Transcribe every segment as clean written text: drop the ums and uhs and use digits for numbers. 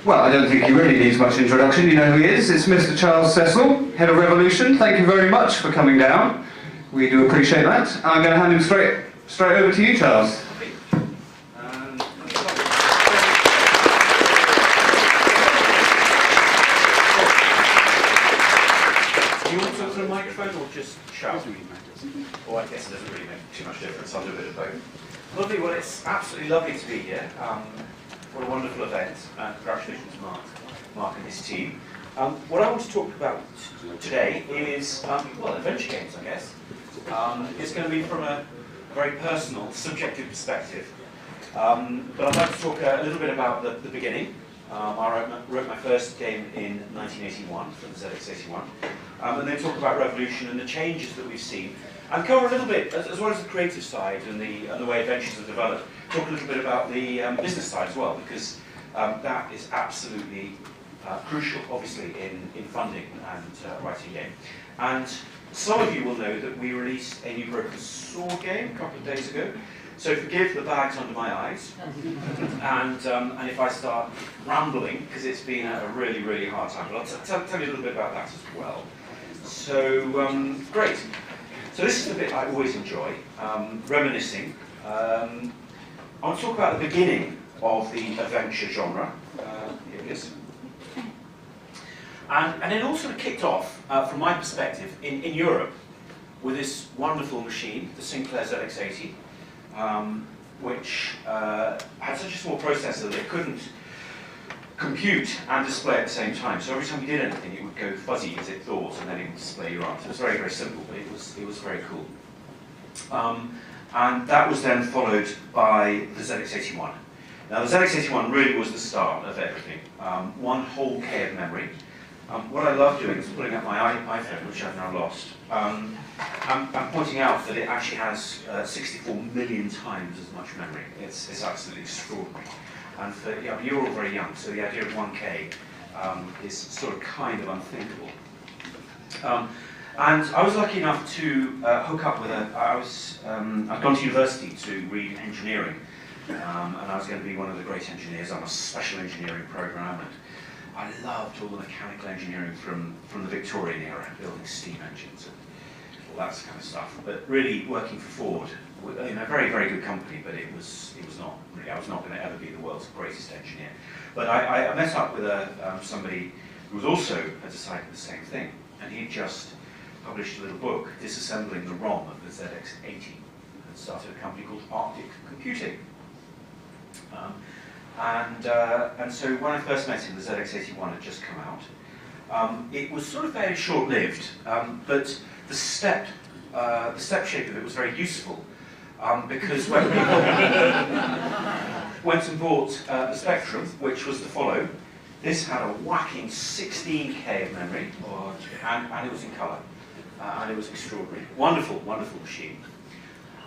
Well, I don't think he really needs much introduction. You know who he is. It's Mr. Charles Cecil, Head of Revolution. Thank you very much for coming down. We do appreciate that. I'm going to hand him straight over to you, Charles. Do you want to talk to the microphone or just shout? Oh, I guess it doesn't really make too much difference. I'll do a bit of both. Lovely. Well, it's absolutely lovely to be here. What a wonderful event, and congratulations Mark and his team. What I want to talk about today is, well, adventure games, I guess. It's going to be from a very personal, subjective perspective. But I'd like to talk a little bit about the beginning. I wrote my first game in 1981 for the ZX81, and then talk about Revolution and the changes that we've seen, and cover a little bit, as well as the creative side and the way adventures have developed, talk a little bit about the business side as well, because that is absolutely crucial, obviously, in funding and writing a game. And some of you will know that we released a new Broken Sword game a couple of days ago, so forgive the bags under my eyes, and if I start rambling, because it's been a really, really hard time, but I'll tell you a little bit about that as well. So, great. So this is the bit I always enjoy, reminiscing. I want to talk about the beginning of the adventure genre. Here it is. And it all sort of kicked off, from my perspective, in Europe, with this wonderful machine, the Sinclair ZX80, which had such a small processor that it couldn't compute and display at the same time. So every time you did anything, it would go fuzzy as it thought, and then it would display your answer. It was very, very simple, but it was very cool. And that was then followed by the ZX81. Now the ZX81 really was the start of everything. One whole K of memory. What I love doing is pulling up my iPhone, which I've now lost. I'm pointing out that it actually has 64 million times as much memory. It's absolutely extraordinary. And for, you're all very young, so the idea of 1K is sort of kind of unthinkable. And I was lucky enough to hook up with I'd gone to university to read engineering, and I was going to be one of the great engineers on a special engineering program, and I loved all the mechanical engineering from the Victorian era, building steam engines and all that kind of stuff. But really working for Ford, in a very, very good company, but it was not really. I was not going to ever be the world's greatest engineer. But I met up with somebody who was also had decided the same thing, and he just published a little book disassembling the ROM of the ZX80, and started a company called Arctic Computing. And so when I first met him, the ZX81 had just come out. It was sort of very short-lived, but the step shape of it was very useful, because when people went and bought the Spectrum, which was to follow, this had a whacking 16K of memory, and it was in colour, and it was extraordinary. Wonderful, wonderful machine.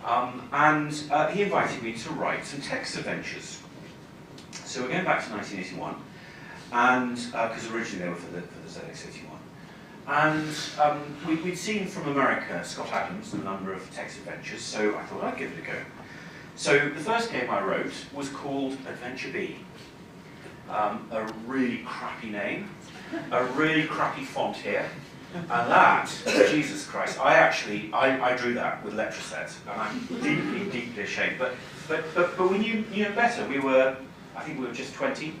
And he invited me to write some text adventures. So we're going back to 1981, and because originally they were for the ZX81. And we'd seen from America Scott Adams and a number of text adventures, so I thought I'd give it a go. So the first game I wrote was called Adventure B. A really crappy name, a really crappy font here, and that, Jesus Christ, I drew that with Letraset, and I'm deeply, deeply ashamed. But we knew better. I think we were just 20.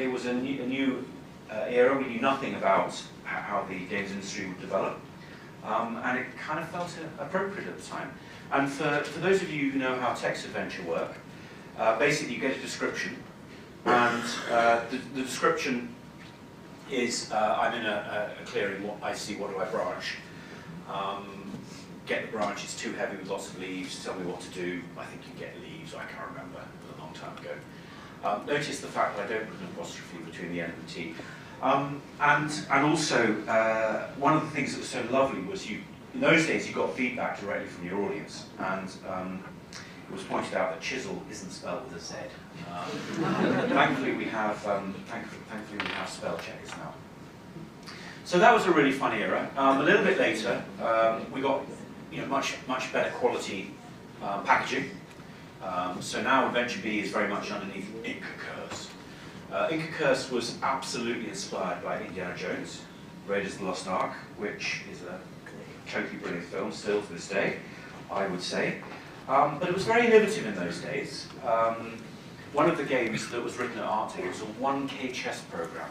It was a new era. We knew nothing about how the games industry would develop, and it kind of felt appropriate at the time. And for those of you who know how text adventure work, basically you get a description, and the description is I'm in a clearing. What I see, what do I branch? Get the branch. It's too heavy with lots of leaves. Tell me what to do. I think you get leaves. I can't remember. It was a long time ago. Notice the fact that I don't put an apostrophe between the N and the T. And also, one of the things that was so lovely was in those days you got feedback directly from your audience, and it was pointed out that chisel isn't spelled with a Z. Thankfully we have spell checkers now. So that was a really fun era. A little bit later, we got much better quality packaging. So now Adventure B is very much underneath Inca curves. Inca Curse was absolutely inspired by Indiana Jones, Raiders of the Lost Ark, which is a totally brilliant film still to this day, I would say. But it was very innovative in those days. One of the games that was written at Arctic was a 1K chess program.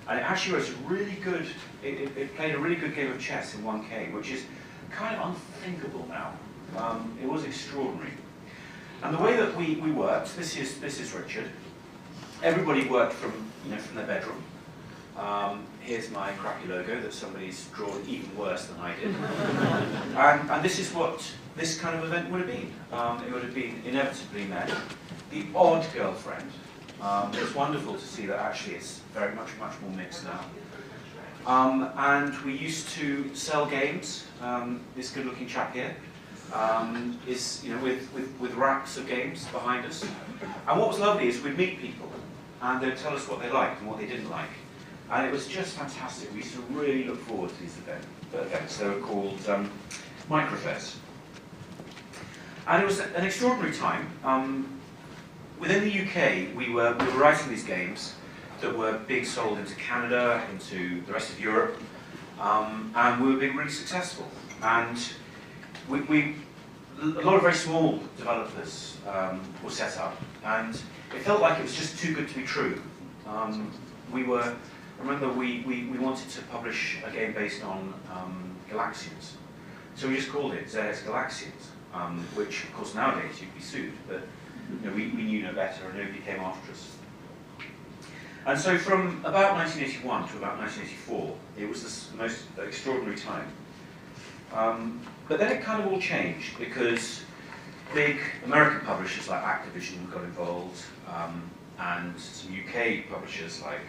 And it actually was really good, it played a really good game of chess in 1K, which is kind of unthinkable now. It was extraordinary. And the way that we worked, this is Richard. Everybody worked from their bedroom. Here's my crappy logo that somebody's drawn even worse than I did. And this is what this kind of event would have been. It would have been inevitably met. The odd girlfriend. It's wonderful to see that actually it's very much more mixed now. And we used to sell games. This good-looking chap here is with racks of games behind us. And what was lovely is we'd meet people, and they'd tell us what they liked and what they didn't like. And it was just fantastic. We used to really look forward to these events. They were called Microfairs. And it was an extraordinary time. Within the UK, we were writing these games that were being sold into Canada, into the rest of Europe, and we were being really successful. And a lot of very small developers were set up, and it felt like it was just too good to be true. I remember we wanted to publish a game based on Galaxians, so we just called it ZX Galaxians, which of course nowadays you'd be sued, but we knew no better and nobody came after us. And so from about 1981 to about 1984, it was this most extraordinary time. But then it kind of all changed because big American publishers like Activision got involved, and some UK publishers like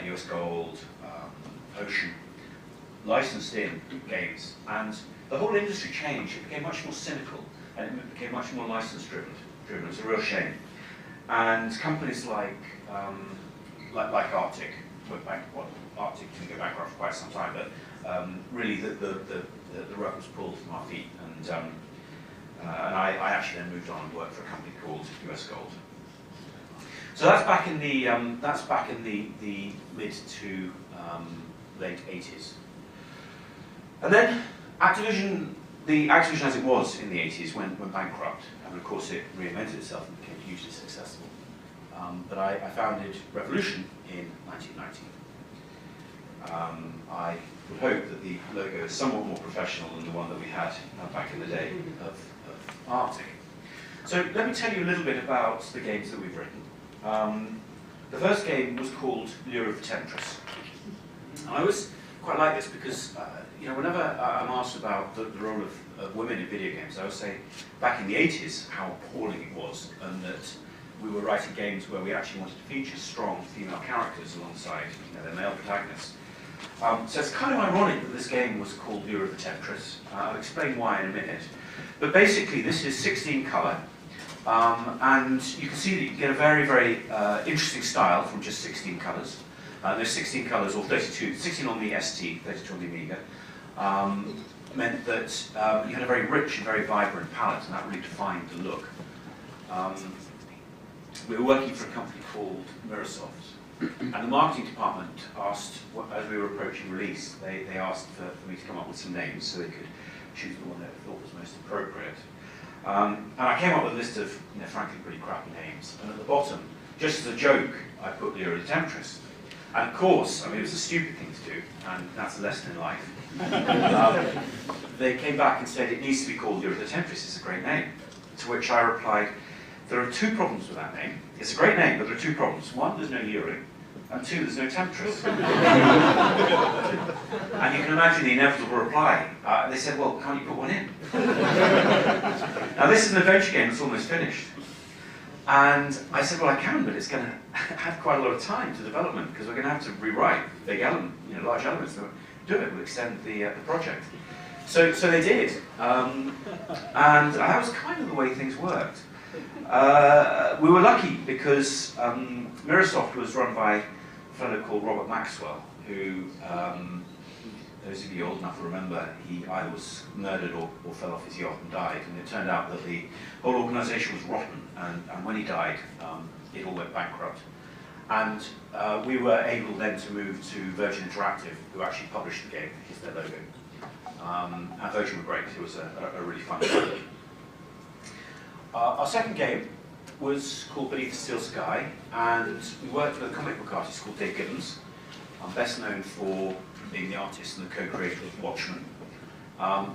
US Gold, Ocean, licensed in games. And the whole industry changed. It became much more cynical, and it became much more license-driven. It was a real shame. And companies like Arctic went back. Well, Arctic didn't go bankrupt for quite some time, but really the rug was pulled from our feet. And I actually then moved on and worked for a company called US Gold. So that's back in the mid to late 80s. And then Activision as it was in the 80s went bankrupt, and of course it reinvented itself and became hugely successful. But I founded Revolution in 1990. I would hope that the logo is somewhat more professional than the one that we had back in the day of Arctic. So let me tell you a little bit about the games that we've written. The first game was called Lure of the Temptress. And I always quite like this because whenever I'm asked about the role of women in video games, I always say back in the 80s how appalling it was, and that we were writing games where we actually wanted to feature strong female characters alongside their male protagonists. So it's kind of ironic that this game was called Lure of the Temptress. I'll explain why in a minute. But basically this is 16 colour. And you can see that you can get a very, very interesting style from just 16 colours. Those 16 colours, or 32, 16 on the ST, 32 on the Amiga, meant that you had a very rich and very vibrant palette, and that really defined the look. We were working for a company called Mirrorsoft, and the marketing department asked, as we were approaching release, they asked for me to come up with some names so they could choose the one they thought was most appropriate. And I came up with a list of, frankly, pretty crappy names. And at the bottom, just as a joke, I put Lure of the Temptress. And of course, it was a stupid thing to do, and that's a lesson in life. They came back and said, it needs to be called Lure of the Temptress, it's a great name. To which I replied, there are two problems with that name. It's a great name, but there are two problems. One, there's no luring, and two, there's no temptress. And you can imagine the inevitable reply. They said, well, can't you put one in? Now this is an adventure game that's almost finished. And I said, well, I can, but it's going to add quite a lot of time to development, because we're going to have to rewrite big large elements that do it, will extend the project. So they did. And that was kind of the way things worked. We were lucky because Mirrorsoft was run by a fellow called Robert Maxwell, who, those of you old enough to remember, he either was murdered or fell off his yacht and died. And it turned out that the whole organisation was rotten, and when he died, it all went bankrupt. And we were able then to move to Virgin Interactive, who actually published the game. Here's their logo. And Virgin were great. It was a really fun game. Our second game was called Beneath the Steel Sky, and we worked with a comic book artist called Dave Gibbons. I'm best known for being the artist and the co-creator of Watchmen.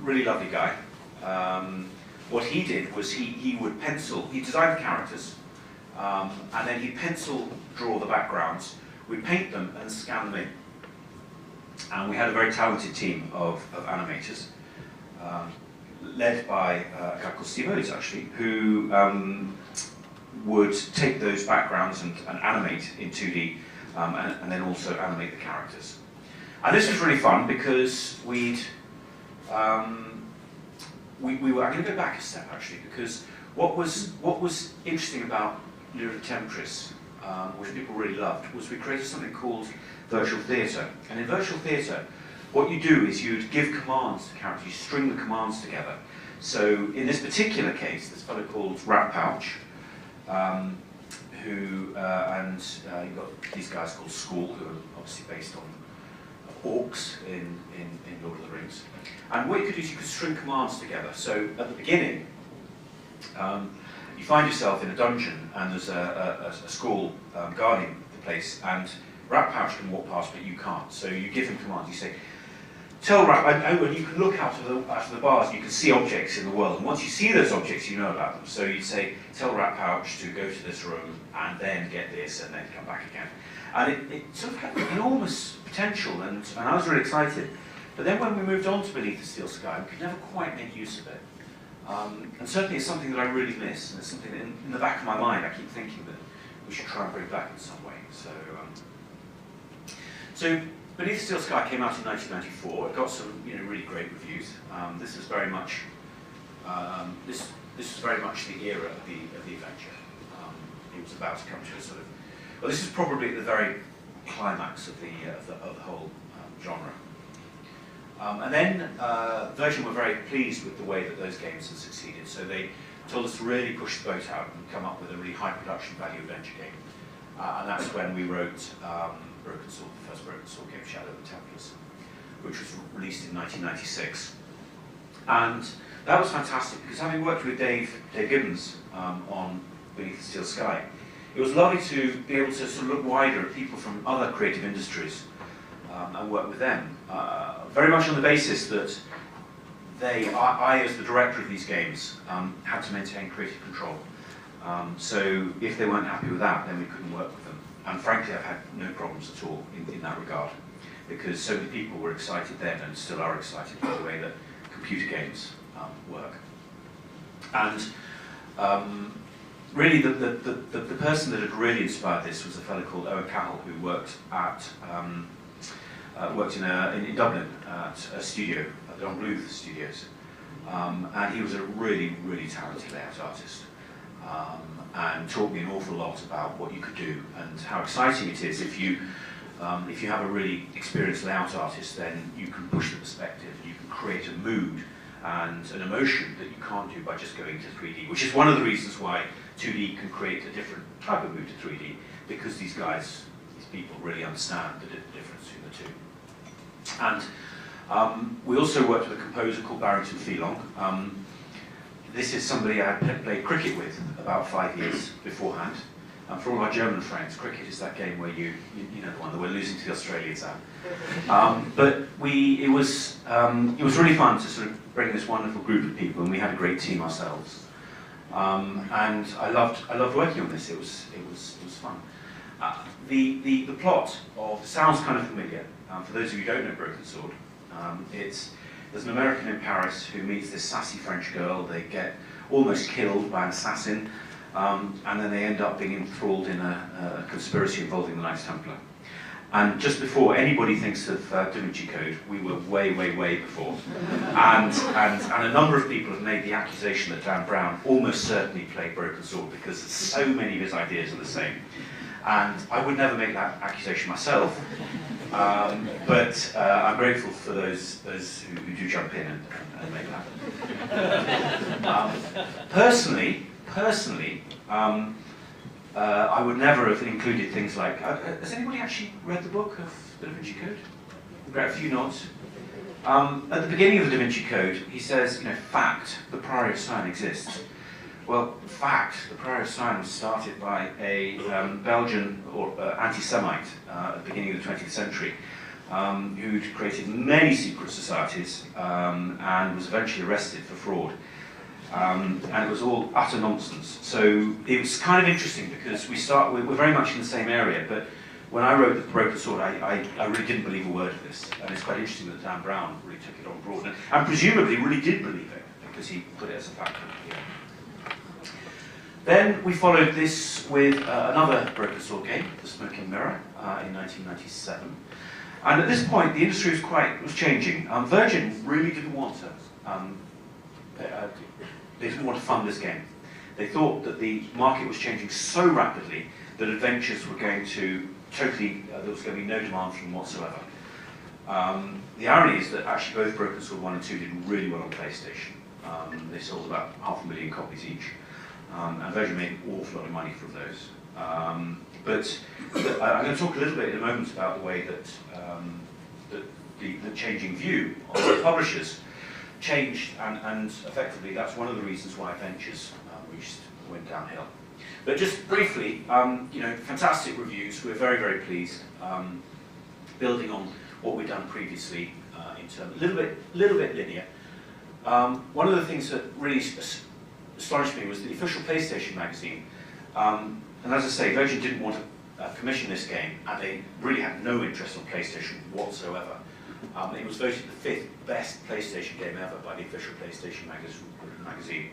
Really lovely guy. What he did was he would pencil, he designed the characters, and then he'd pencil draw the backgrounds. We'd paint them and scan them in. And we had a very talented team of animators, led by a guy called Steve Oates, actually, who would take those backgrounds and animate in 2D, and then also animate the characters. And this was really fun because we were, I'm going to go back a step actually, because what was interesting about Während der AdventureX, which people really loved, was we created something called virtual theatre. And in virtual theatre, what you do is you'd give commands to characters, you string the commands together. So in this particular case, this fellow called Rat Pouch, you've got these guys called School, who are obviously based on orcs in Lord of the Rings. And what you could do is you could string commands together. So at the beginning, you find yourself in a dungeon and there's a school guarding the place, and Rat Pouch can walk past but you can't. So you give him commands, you say, tell Rat, and you can look out of the bars, you can see objects in the world, and once you see those objects you know about them. So you'd say, tell Rat Pouch to go to this room and then get this and then come back again. And it sort of had enormous potential, and I was really excited. But then when we moved on to Beneath the Steel Sky, we could never quite make use of it. And certainly it's something that I really miss, and it's something that in the back of my mind I keep thinking that we should try and bring back in some way. So Beneath the Steel Sky came out in 1994. It got some really great reviews. This was very much this was very much the era of the adventure. It was about to come to a sort of, well, this is probably at the very climax of the whole genre. And then Virgin were very pleased with the way that those games had succeeded, so they told us to really push the boat out and come up with a really high production value adventure game. And that's when we wrote Broken Sword, the first Broken Sword game, Shadow of the Templars, which was released in 1996. And that was fantastic, because having worked with Dave Gibbons on Beneath the Steel Sky, it was lovely to be able to sort of look wider at people from other creative industries and work with them. Very much on the basis that I as the director of these games, had to maintain creative control. So if they weren't happy with that, then we couldn't work with them. And frankly, I've had no problems at all in that regard, because so many people were excited then and still are excited by the way that computer games work. And really, the person that had really inspired this was a fellow called Owen Cahill, who worked in Dublin at a studio, at the Bluth Studios, and he was a really, really talented layout artist, and taught me an awful lot about what you could do and how exciting it is if you have a really experienced layout artist. Then you can push the perspective, and you can create a mood and an emotion that you can't do by just going to 3D, which is one of the reasons why 2D can create a different type of mood to 3D, because these people really understand the difference between the two. And we also worked with a composer called Barrington Phelan. This is somebody I had played cricket with about 5 years beforehand. And for all our German friends, cricket is that game where you know the one that we're losing to the Australians at. But it was really fun to sort of bring this wonderful group of people, and we had a great team ourselves. And I loved working on this. It was fun. The plot sounds kind of familiar. For those of you who don't know Broken Sword, there's an American in Paris who meets this sassy French girl. They get almost killed by an assassin, and then they end up being enthralled in a conspiracy involving the Knights Templar. And just before anybody thinks of Da Vinci Code, we were way, way, way before. And a number of people have made the accusation that Dan Brown almost certainly played Broken Sword, because so many of his ideas are the same. And I would never make that accusation myself, but I'm grateful for those who do jump in and make that. Personally, I would never have included things like, has anybody actually read the book of the Da Vinci Code? We've got a few nods. At the beginning of the Da Vinci Code, he says, you know, fact, the priori of sign exists. Well, fact, the priori of sign was started by a Belgian or anti-Semite at the beginning of the 20th century, who'd created many secret societies and was eventually arrested for fraud. And it was all utter nonsense. So it was kind of interesting because we're very much in the same area, but when I wrote The Broken Sword, I really didn't believe a word of this. And it's quite interesting that Dan Brown really took it on board, and presumably really did believe it, because he put it as a fact. Then we followed this with another Broken Sword game, The Smoking Mirror, in 1997. And at this point, the industry was changing. Virgin really didn't want to. They didn't want to fund this game. They thought that the market was changing so rapidly that adventures were going to totally, there was going to be no demand for them whatsoever. The irony is that actually both Broken Sword 1 and 2 did really well on PlayStation. They sold about 500,000 copies each. And Virgin made an awful lot of money from those. But I'm going to talk a little bit in a moment about the way that the changing view of the publishers changed, and effectively that's one of the reasons why adventures went downhill. But just briefly, you know, fantastic reviews. We're very, very pleased. Building on what we've done previously in terms, a little bit linear. One of the things that really astonished me was the official PlayStation magazine. And as I say, Virgin didn't want to commission this game, and they really had no interest on PlayStation whatsoever. It was voted the 5th best PlayStation game ever by the official PlayStation magazine,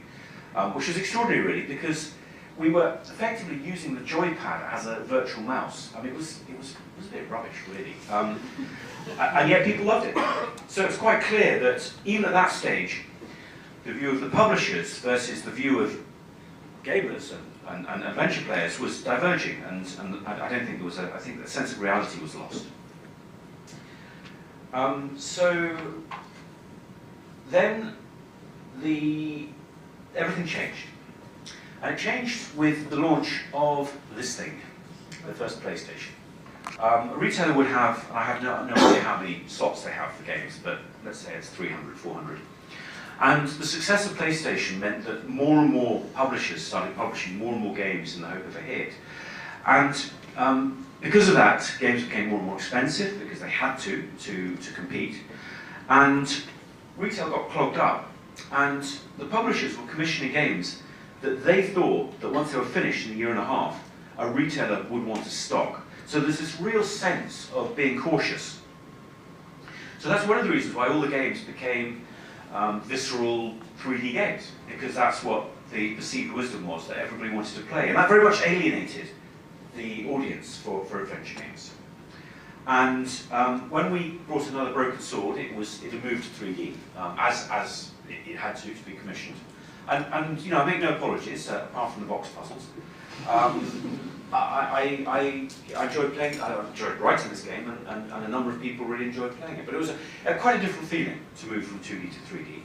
which was extraordinary, really, because we were effectively using the joypad as a virtual mouse. I mean, it was a bit rubbish, really, and yet people loved it. So it's quite clear that even at that stage, the view of the publishers versus the view of gamers and adventure players was diverging, and I don't think there was I think the sense of reality was lost. So then everything changed. And it changed with the launch of this thing, the first PlayStation. A retailer would have, I have no idea how many slots they have for games, but let's say it's 300, 400. And the success of PlayStation meant that more and more publishers started publishing more and more games in the hope of a hit. And because of that, games became more and more expensive because they had to compete. And retail got clogged up. And the publishers were commissioning games that they thought that once they were finished in a year and a half, a retailer would want to stock. So there's this real sense of being cautious. So that's one of the reasons why all the games became visceral 3D games, because that's what the perceived wisdom was that everybody wanted to play. And that very much alienated the audience for adventure games. And when we brought another Broken Sword, it had moved to 3D, as it had to be commissioned. And you know, I make no apologies, apart from the box puzzles. I enjoyed playing, I enjoyed writing this game, and a number of people really enjoyed playing it. But it was quite a different feeling to move from 2D to 3D.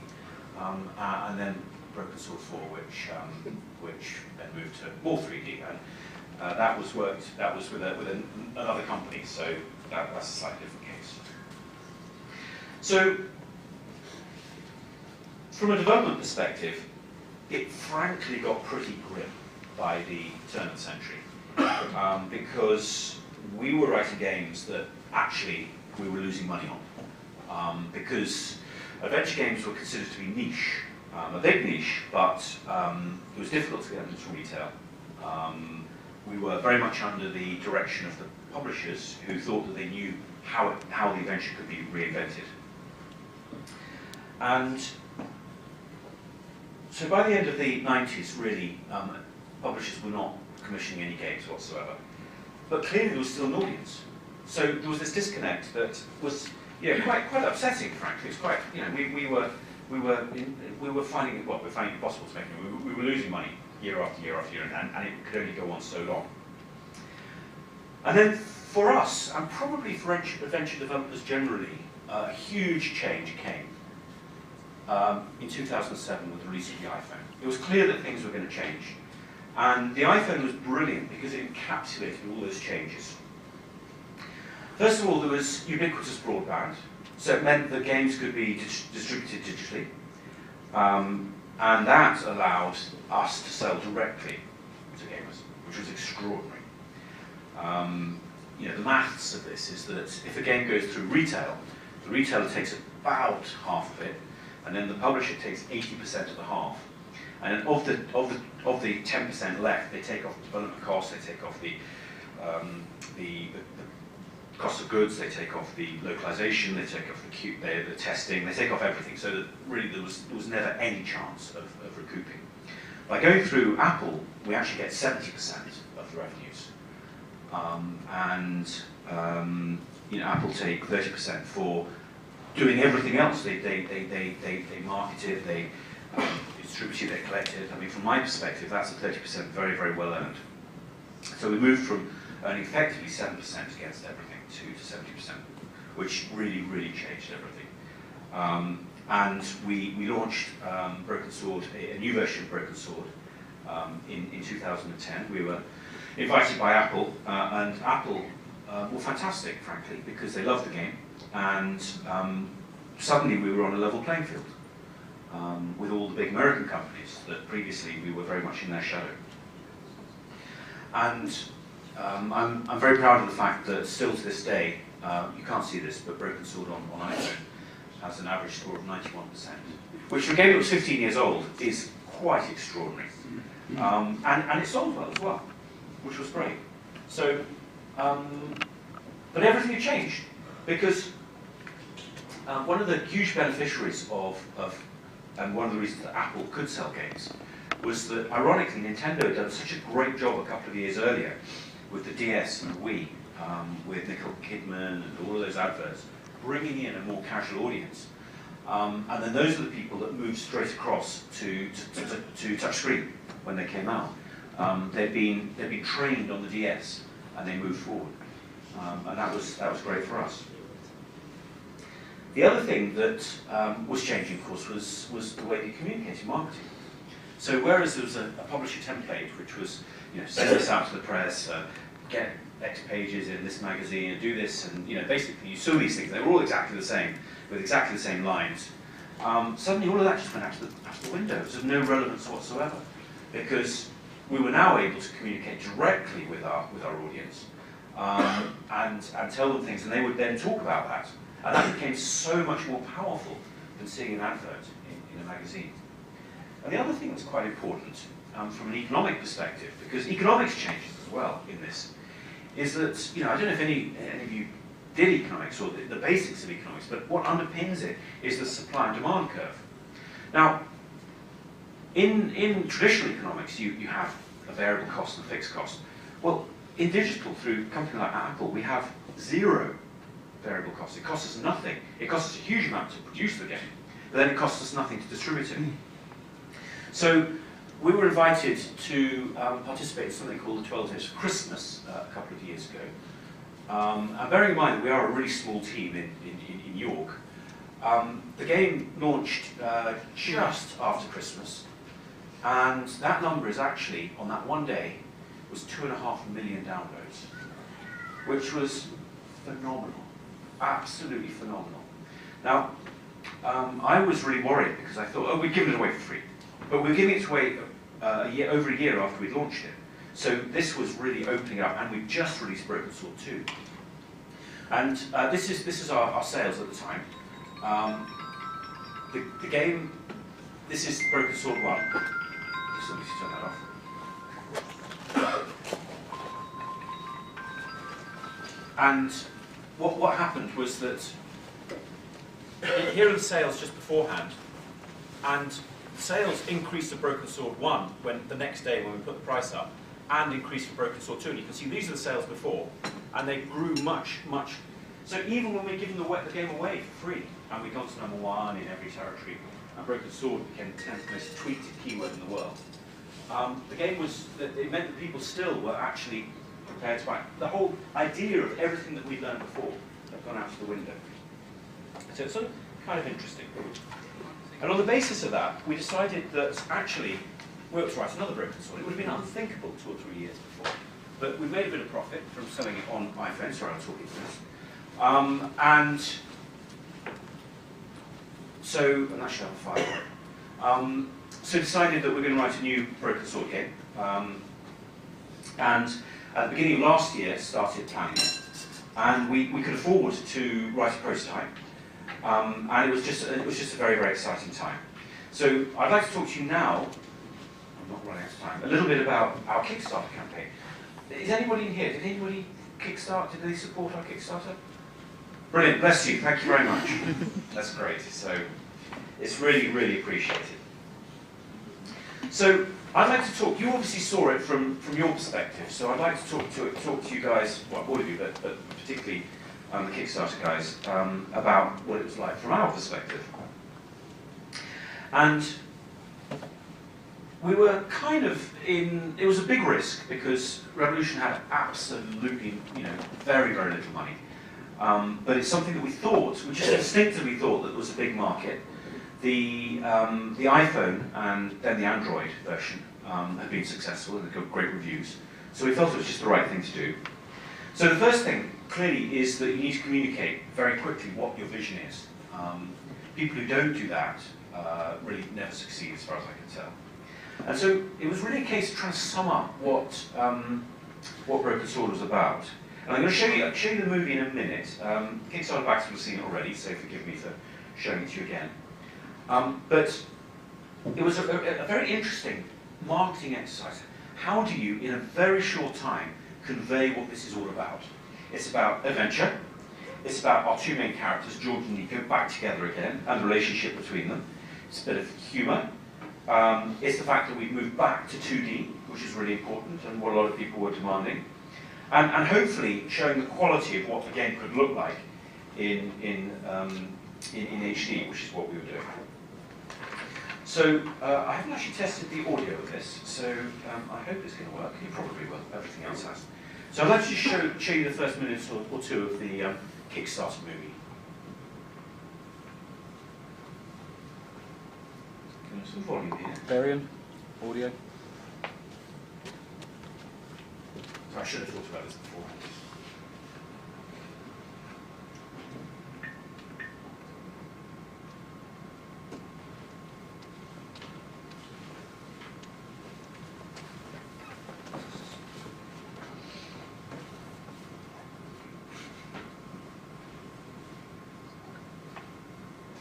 And then Broken Sword 4, which then moved to more 3D. And that was with another company, so that's a slightly different case. So, from a development perspective, it frankly got pretty grim by the turn of the century, because we were writing games that actually we were losing money on, because adventure games were considered to be niche, a big niche, but it was difficult to get them into retail. We were very much under the direction of the publishers, who thought that they knew how the adventure could be reinvented. And so by the end of the 90s, really, publishers were not commissioning any games whatsoever. But clearly there was still an audience. So there was this disconnect that was, you know, quite upsetting, frankly. It's quite, you know, we were finding it, well, we were finding it impossible to make it. We were losing money year after year after year, and it could only go on so long. And then for us, and probably for adventure developers generally, a huge change came in 2007 with the release of the iPhone. It was clear that things were going to change. And the iPhone was brilliant because it encapsulated all those changes. First of all, there was ubiquitous broadband, so it meant that games could be distributed digitally, and that allowed us to sell directly to gamers, which was extraordinary. You know, the maths of this is that if a game goes through retail, the retailer takes about half of it, and then the publisher takes 80% of the half. And then of the 10% left, they take off the development costs, they take off the cost of goods, they take off the localization, they take off the testing, they take off everything. So that really there was never any chance of recouping. By going through Apple, we actually get 70% of the revenues, you know, Apple take 30% for doing everything else. They market it, they distribute it, they collect it. I mean, from my perspective, that's a 30% very, very well earned. So we moved from earning effectively 7% against everything to 70%, which really, really changed everything. And we launched Broken Sword, a new version of Broken Sword, in 2010. We were invited by Apple, and Apple were fantastic, frankly, because they loved the game, and suddenly we were on a level playing field with all the big American companies that previously we were very much in their shadow. And I'm very proud of the fact that still to this day, you can't see this, but Broken Sword on iPhone has an average score of 91%, which for a game that was 15 years old is quite extraordinary. And it sold well as well, which was great. So, but everything had changed, because one of the huge beneficiaries and one of the reasons that Apple could sell games was that, ironically, Nintendo had done such a great job a couple of years earlier with the DS and the Wii, with Nicole Kidman and all of those adverts, bringing in a more casual audience. And then those are the people that moved straight across to touchscreen when they came out. They'd been trained on the DS, and they moved forward. And that was great for us. The other thing that was changing, of course, was the way you communicated marketing. So whereas there was a publisher template, which was, you know, send this out to the press, get X pages in this magazine, and do this, and you know, basically you saw these things. They were all exactly the same, with exactly the same lines. Suddenly, all of that just went out the window. It was of no relevance whatsoever, because we were now able to communicate directly with our audience and tell them things, and they would then talk about that. And that became so much more powerful than seeing an advert in a magazine. And the other thing that's quite important from an economic perspective, because economics changes as well in this, is that, you know, I don't know if any of you did economics or the basics of economics, but what underpins it is the supply and demand curve. Now, in traditional economics, you have a variable cost and a fixed cost. Well, in digital, through a company like Apple, we have zero variable costs. It costs us nothing. It costs us a huge amount to produce the game, but then it costs us nothing to distribute it. So we were invited to participate in something called the 12 Days of Christmas a couple of years ago. And bearing in mind that we are a really small team in York, the game launched just after Christmas, and that number is actually, on that one day, was 2.5 million downloads, which was phenomenal. Absolutely phenomenal. Now, I was really worried because I thought, oh, we'd given it away for free. But we were giving it away over a year after we'd launched it. So this was really opening up, and we'd just released Broken Sword 2. And this is our sales at the time. The game, this is Broken Sword 1. Just let me turn that off. And what happened was that here are the sales just beforehand, and sales increased for Broken Sword 1 the next day when we put the price up, and increased for Broken Sword 2. And you can see these are the sales before, and they grew much. So even when we're giving the game away for free, and we got to #1 in every territory, and Broken Sword became the 10th most tweeted keyword in the world, the game it meant that people still were actually prepared to buy. The whole idea of everything that we'd learned before had gone out of the window. So it's sort of kind of interesting. And on the basis of that, we decided that actually worked to write another broken sword. It would have been unthinkable 2 or 3 years before. But we made a bit of profit from selling it on iPhone. Sorry, I'm talking to this. And actually I'm fire. So decided that we're going to write a new broken sword game. And at the beginning of last year, started planning it. And we could afford to write a prototype. And it was just a very, very exciting time. So I'd like to talk to you now, I'm not running out of time, a little bit about our Kickstarter campaign. Is anybody in here? Did anybody Kickstart? Did they support our Kickstarter? Brilliant, bless you, thank you very much. That's great, so it's really, really appreciated. So I'd like to talk, you obviously saw it from your perspective, so I'd like to talk to you guys, well, all of you, but particularly the Kickstarter guys, about what it was like from our perspective. And we were kind of in, it was a big risk because Revolution had absolutely, very, very little money. But it's something that we just instinctively thought that was a big market. The iPhone and then the Android version had been successful and had got great reviews. So we felt it was just the right thing to do. So the first thing, clearly, is that you need to communicate very quickly what your vision is. People who don't do that really never succeed, as far as I can tell. And so it was really a case of trying to sum up what Broken Sword was about. And I'm going to show you the movie in a minute. Kickstarter backs will have seen it already, so forgive me for showing it to you again. But it was a very interesting marketing exercise. How do you, in a very short time, convey what this is all about? It's about adventure. It's about our two main characters, George and Nico, back together again, and the relationship between them. It's a bit of humour. It's the fact that we've moved back to 2D, which is really important, and what a lot of people were demanding. And hopefully showing the quality of what the game could look like in HD, which is what we were doing. So I haven't actually tested the audio of this, so I hope it's going to work. It probably will. Everything else has. So I'd like to just show you the first minute or two of the Kickstarter movie. Can I have some volume here? Varian, audio. So I should have thought about this beforehand.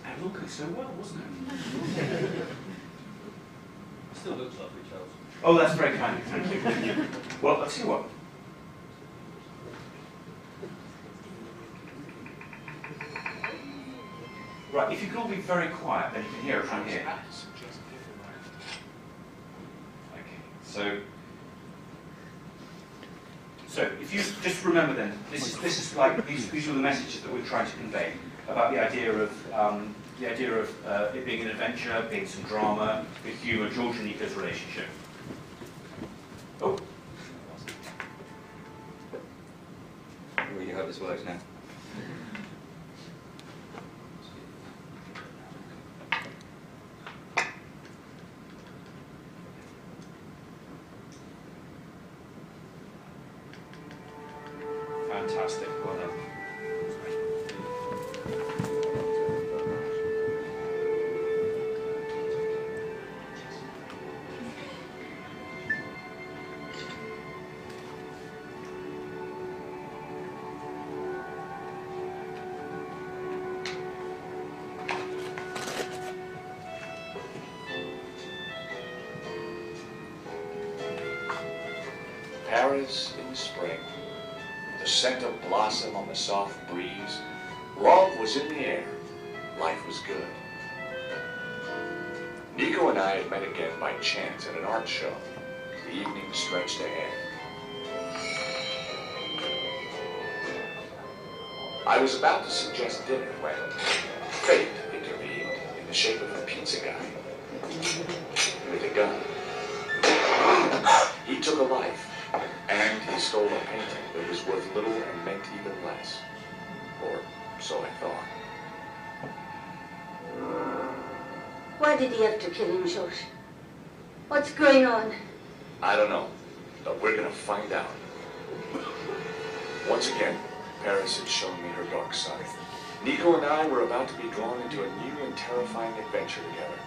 It all cooked so well, wasn't it? It still looks lovely, Charles. Oh, that's very kind of you, thank you. Well, I'll tell you what. Right, if you could all be very quiet, then you can hear it from here. Okay, so if you just remember then, this is like these are the messages that we're trying to convey about the idea of it being an adventure, being some drama, with humour, George and Nico's relationship. Oh. I really hope this works now. Fantastic, well done. Paris in the spring, the scent of blossom on the soft breeze. Love was in the air. Life was good. Nico and I had met again by chance at an art show. The evening stretched ahead. I was about to suggest dinner when fate intervened in the shape of a pizza guy with a gun. He took a life. And he stole a painting that was worth little and meant even less. Or so I thought. Why did he have to kill him, George? What's going on? I don't know, but we're gonna find out. Once again, Paris had shown me her dark side. Nico and I were about to be drawn into a new and terrifying adventure together.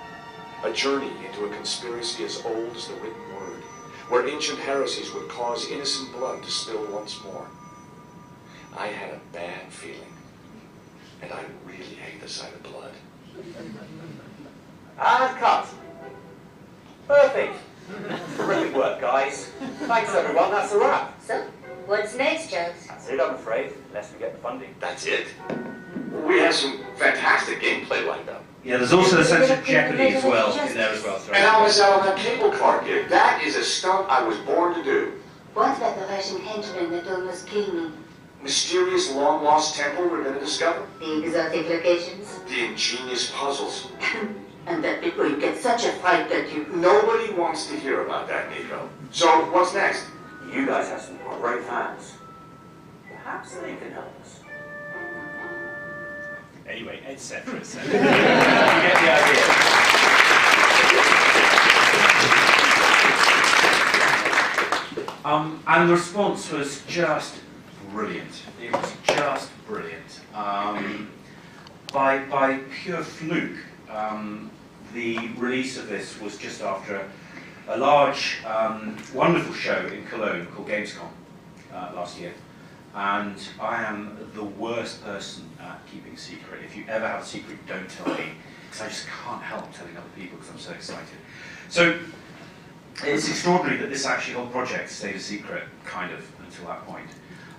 A journey into a conspiracy as old as the written word, where ancient heresies would cause innocent blood to spill once more. I had a bad feeling, and I really hate the sight of blood. And cut. Perfect. Terrific work, guys. Thanks, everyone. That's a wrap. So, what's next, Charles? That's it, I'm afraid, unless we get the funding. That's it. We have some fantastic gameplay lined up. Yeah, there's also the sense of jeopardy as well in there as well. And I'll miss out on that cable car gig. That is a stunt I was born to do. What about the Russian henchman that almost killed me? Mysterious long-lost temple we're going to discover. The exotic locations? The ingenious puzzles. And that bit where you get such a fright that you... Nobody wants to hear about that, Nico. So, what's next? You guys have some great fans. Perhaps they can help us. Anyway, etc. etc. You get the idea. And the response was just brilliant. It was just brilliant. By pure fluke, the release of this was just after a large, wonderful show in Cologne called Gamescom last year. And I am the worst person at keeping a secret. If you ever have a secret, don't tell me, because I just can't help telling other people because I'm so excited. So it's extraordinary that this actually whole project stayed a secret, kind of, until that point.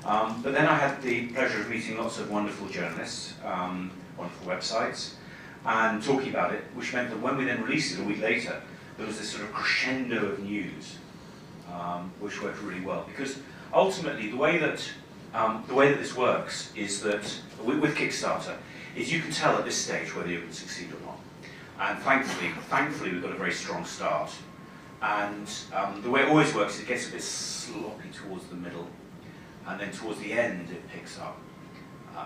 But then I had the pleasure of meeting lots of wonderful journalists, wonderful websites, and talking about it, which meant that when we then released it a week later, there was this sort of crescendo of news, which worked really well. Because ultimately, the way that this works is that, with Kickstarter, is you can tell at this stage whether you can succeed or not. And thankfully we've got a very strong start. And the way it always works is it gets a bit sloppy towards the middle, and then towards the end it picks up,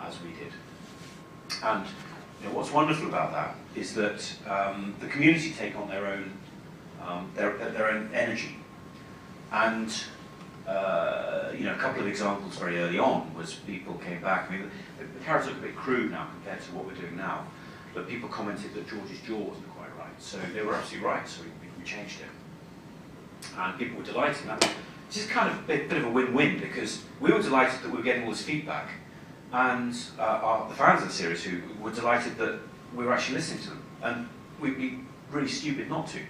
as we did. And what's wonderful about that is that the community take on their own energy. And a couple of examples very early on was people came back. I mean, the carrots look a bit crude now compared to what we're doing now, but people commented that George's jaw wasn't quite right. So they were absolutely right, so we changed it. And people were delighted. Now, this is kind of a bit of a win-win, because we were delighted that we were getting all this feedback, and the fans of the series who were delighted that we were actually listening to them. And we'd be really stupid not to.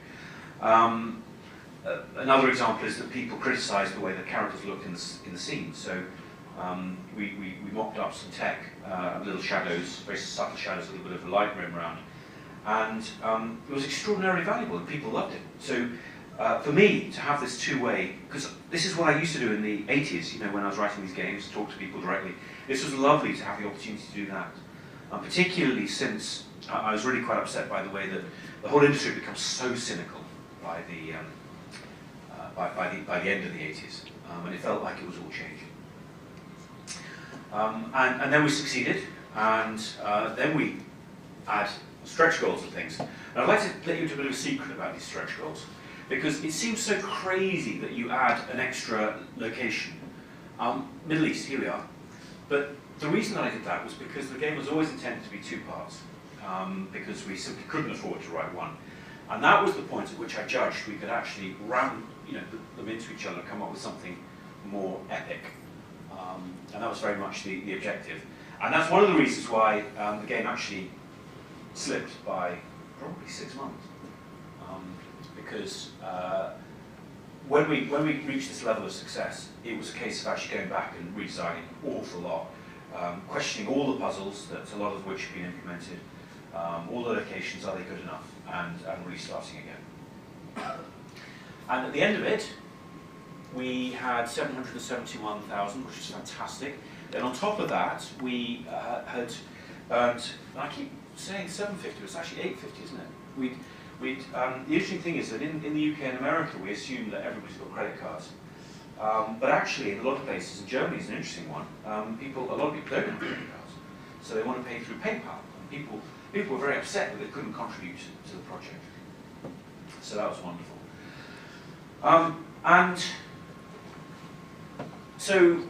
Another example is that people criticised the way the characters looked in the scene. So we mocked up some tech, little shadows, very subtle shadows, a little bit of a light rim around. And it was extraordinarily valuable, and people loved it. So for me, to have this two-way, because this is what I used to do in the 80s, when I was writing these games, talk to people directly. This was lovely to have the opportunity to do that. Particularly since I was really quite upset by the way that the whole industry becomes so cynical by the end of the 80s, and it felt like it was all changing. And then we succeeded, and then we add stretch goals and things. And I'd like to let you into a bit of a secret about these stretch goals, because it seems so crazy that you add an extra location. Middle East, here we are. But the reason that I did that was because the game was always intended to be two parts, because we simply couldn't afford to write one. And that was the point at which I judged we could actually ram them into each other and come up with something more epic. And that was very much the objective. And that's one of the reasons why the game actually slipped by probably 6 months. Because when we reached this level of success, it was a case of actually going back and redesigning an awful lot, questioning all the puzzles, a lot of which have been implemented, all the locations, are they good enough, and restarting again. And at the end of it, we had 771,000, which is fantastic. Then on top of that, we had earned, and I keep saying 750, it's actually 850, isn't it? The interesting thing is that in the UK and America, we assume that everybody's got credit cards. But actually, in a lot of places, and Germany is an interesting one, a lot of people don't have credit cards. So they want to pay through PayPal. And people were very upset that they couldn't contribute to the project. So that was wonderful. And so,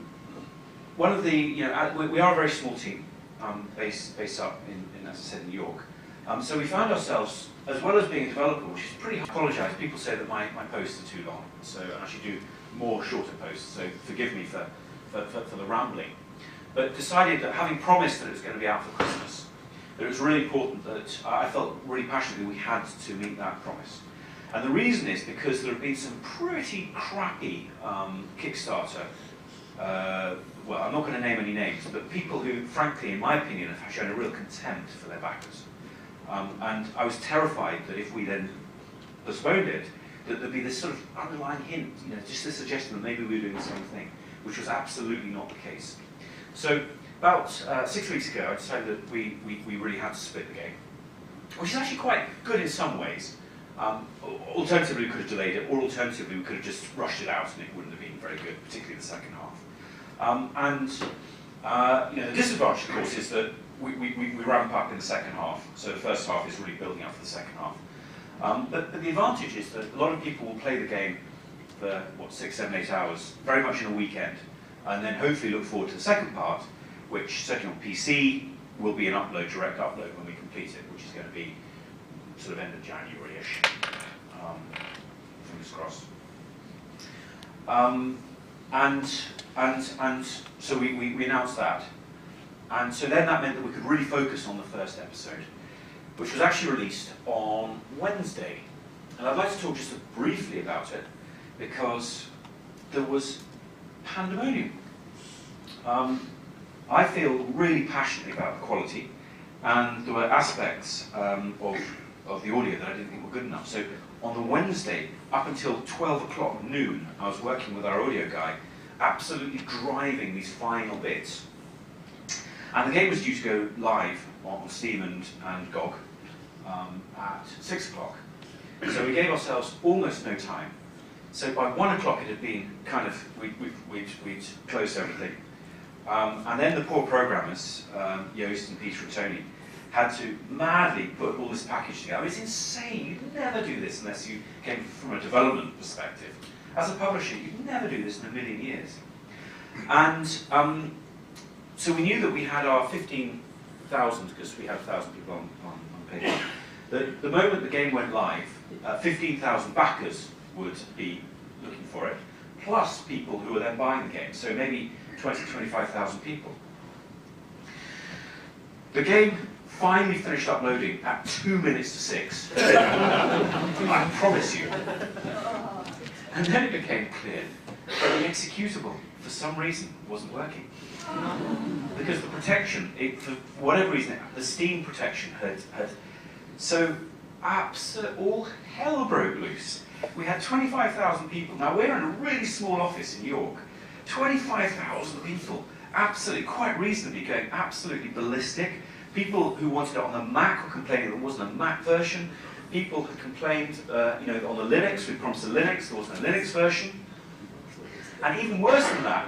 one of the, we are a very small team, based up in, as I said, New York. So we found ourselves, as well as being a developer, which is pretty hard to apologise. People say that my posts are too long, so I should do more shorter posts, so forgive me for the rambling. But decided that, having promised that it was going to be out for Christmas, that it was really important that I felt really passionately we had to meet that promise. And the reason is because there have been some pretty crappy Kickstarter, well, I'm not going to name any names, but people who, frankly, in my opinion, have shown a real contempt for their backers. And I was terrified that if we then postponed it, that there'd be this sort of underlying hint, just a suggestion that maybe we were doing the same thing, which was absolutely not the case. So about 6 weeks ago, I decided that we really had to split the game, which is actually quite good in some ways. Alternatively, we could have delayed it, or alternatively, we could have just rushed it out and it wouldn't have been very good, particularly the second half. The disadvantage, of course, is that we ramp up in the second half, so the first half is really building up for the second half. But the advantage is that a lot of people will play the game for, 6, 7, 8 hours, very much in a weekend, and then hopefully look forward to the second part, which certainly on PC will be an direct upload when we complete it, which is going to be sort of end of January-ish, fingers crossed. And so we announced that. And so then that meant that we could really focus on the first episode, which was actually released on Wednesday. And I'd like to talk just briefly about it, because there was pandemonium. I feel really passionately about the quality, and there were aspects of the audio that I didn't think were good enough. So on the Wednesday, up until 12 o'clock noon, I was working with our audio guy, absolutely driving these final bits. And the game was due to go live on Steam and GOG at 6 o'clock. So we gave ourselves almost no time. So by 1 o'clock it had been kind of, we'd closed everything. And then the poor programmers, Joost and Peter and Tony, had to madly put all this package together. I mean, it's insane. You'd never do this unless you came from a development perspective. As a publisher, you'd never do this in a million years. And so we knew that we had our 15,000, because we had 1,000 people on page. The moment the game went live, 15,000 backers would be looking for it, plus people who were then buying the game. So maybe 20, 25,000 people. The game finally finished uploading at 2 minutes to 6. I promise you. And then it became clear that the executable, for some reason, wasn't working. Because the protection, for whatever reason, the Steam protection had so all hell broke loose. We had 25,000 people. Now we're in a really small office in York. 25,000 people, absolutely, quite reasonably, going absolutely ballistic. People who wanted it on the Mac were complaining there wasn't a Mac version. People had complained, on the Linux, we promised a Linux, there wasn't a Linux version. And even worse than that,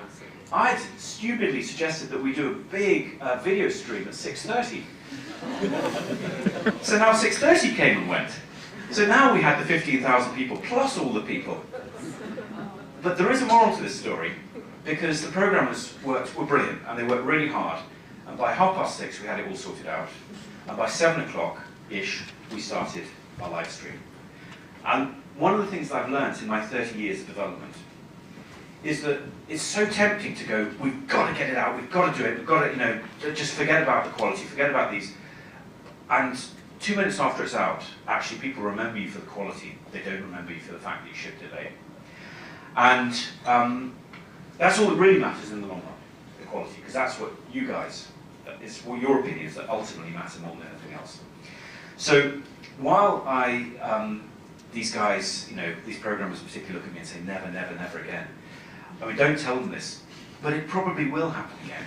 I'd stupidly suggested that we do a big video stream at 6:30. So now 6:30 came and went. So now we had the 15,000 people plus all the people. But there is a moral to this story, because the programmers were brilliant and they worked really hard. And by 6:30 we had it all sorted out. And by 7 o'clock-ish we started our live stream. And one of the things that I've learned in my 30 years of development is that it's so tempting to go, we've got to get it out, we've got to do it, we've got to, just forget about the quality, forget about these. And 2 minutes after it's out, actually people remember you for the quality, they don't remember you for the fact that you shipped it late. And that's all that really matters in the long run, the quality, because that's what you guys, it's what your opinions that ultimately matter more than anything else. So while these guys, these programmers particularly look at me and say, never, never, never again. I mean, don't tell them this, but it probably will happen again.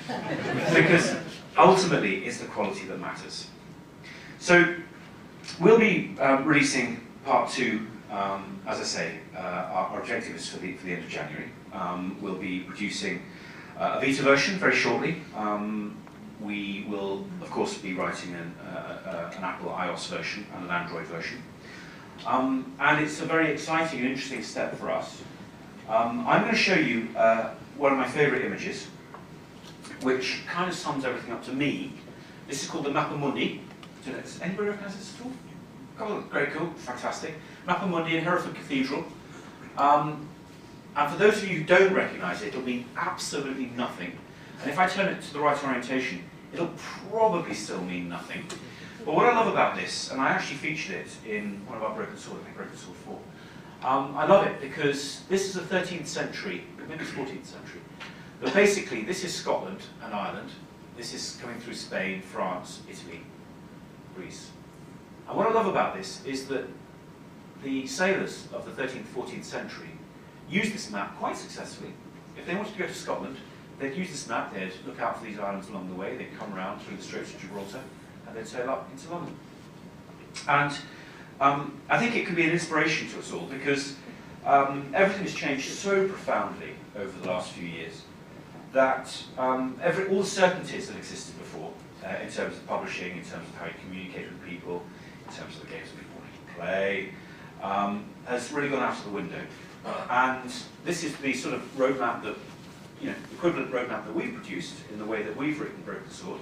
Because ultimately, it's the quality that matters. So we'll be releasing part 2, as I say, our objective is for the end of January. We'll be producing a beta version very shortly. We will, of course, be writing an Apple iOS version and an Android version. And it's a very exciting and interesting step for us. I'm going to show you one of my favourite images, which kind of sums everything up to me. This is called the Mappa Mundi. Does anybody recognise this at all? Oh, very cool, fantastic. Mappa Mundi in Hereford Cathedral. And for those of you who don't recognise it, it'll mean absolutely nothing. And if I turn it to the right orientation, it'll probably still mean nothing. But what I love about this, and I actually featured it in one of our Broken Sword, I think Broken Sword 4. I love it because this is a 13th century, maybe it's 14th century. But basically, this is Scotland and Ireland. This is coming through Spain, France, Italy, Greece. And what I love about this is that the sailors of the 13th, 14th century used this map quite successfully. If they wanted to go to Scotland, they'd use this map, they'd look out for these islands along the way, they'd come around through the Straits of Gibraltar, and they'd sail up into London. And I think it can be an inspiration to us all, because everything has changed so profoundly over the last few years that all the certainties that existed before, in terms of publishing, in terms of how you communicate with people, in terms of the games people want to play, has really gone out of the window. And this is the sort of roadmap that, equivalent roadmap that we've produced in the way that we've written Broken Sword.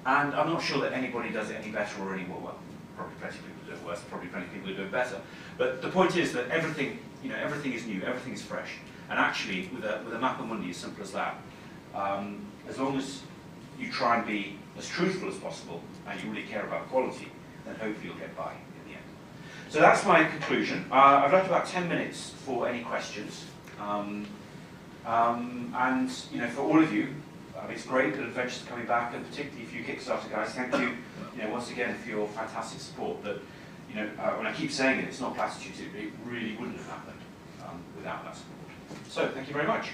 And I'm not sure that anybody does it any better or any more well. Probably plenty of people do it worse, probably plenty of people who do it better. But the point is that everything, everything is new, everything is fresh. And actually, with a Mappa Mundi as simple as that, as long as you try and be as truthful as possible, and you really care about quality, then hopefully you'll get by in the end. So that's my conclusion. I've left about 10 minutes for any questions. And for all of you, it's great that Adventures are coming back, and particularly for you Kickstarter guys, thank you, once again for your fantastic support. But when I keep saying it, it's not platitudes. It really wouldn't have happened without that support. So thank you very much.